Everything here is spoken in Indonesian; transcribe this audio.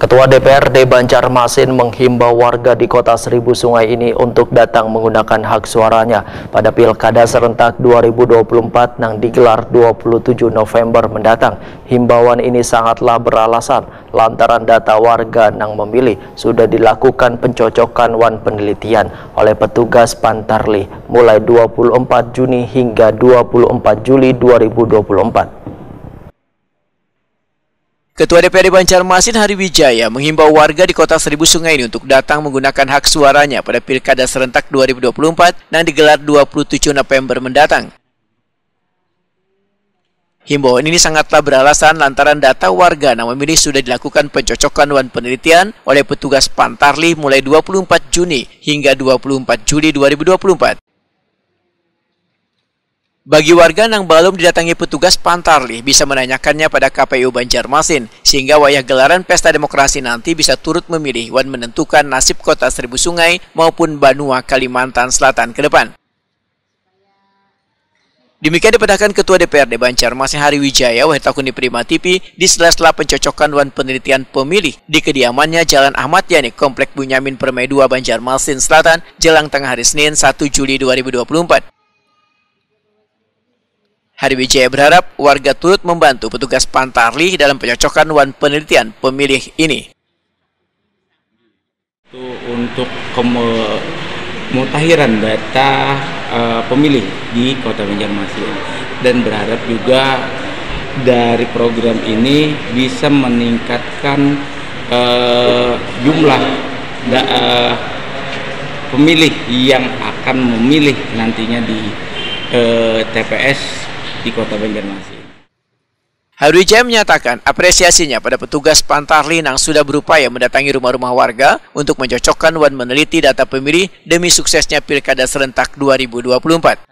Ketua DPRD Banjarmasin menghimbau warga di Kota Seribu Sungai ini untuk datang menggunakan hak suaranya pada Pilkada serentak 2024 yang digelar 27 November mendatang. Himbauan ini sangatlah beralasan lantaran data warga yang memilih sudah dilakukan pencocokan wan penelitian oleh petugas Pantarlih mulai 24 Juni hingga 24 Juli 2024. Ketua DPRD Banjarmasin Hari Wijaya menghimbau warga di Kota Seribu Sungai ini untuk datang menggunakan hak suaranya pada Pilkada serentak 2024 yang digelar 27 November mendatang. Himbauan ini sangatlah beralasan lantaran data warga yang memilih sudah dilakukan pencocokan wan penelitian oleh petugas Pantarlih mulai 24 Juni hingga 24 Juli 2024. Bagi warga yang belum didatangi petugas Pantarlih bisa menanyakannya pada KPU Banjarmasin, sehingga wayah gelaran pesta demokrasi nanti bisa turut memilih wan menentukan nasib Kota Seribu Sungai maupun Banua Kalimantan Selatan ke depan. Demikian dipedahkan Ketua DPRD Banjarmasin Hari Wijaya Wahyutakuni Prima TV di sela-sela pencocokan wan penelitian pemilih di kediamannya Jalan Ahmad Yani, Komplek Bunyamin Permai 2 Banjarmasin Selatan, jelang tengah hari Senin 1 Juli 2024. Hari Wijaya berharap warga turut membantu petugas Pantarlih dalam pencocokan wan penelitian pemilih ini. Untuk pemutahiran data pemilih di Kota Banjarmasin, dan berharap juga dari program ini bisa meningkatkan jumlah pemilih yang akan memilih nantinya di TPS di Kota Banjarmasin. Hari Wijaya menyatakan apresiasinya pada petugas Pantarlih yang sudah berupaya mendatangi rumah-rumah warga untuk mencocokkan wan meneliti data pemilih demi suksesnya Pilkada serentak 2024.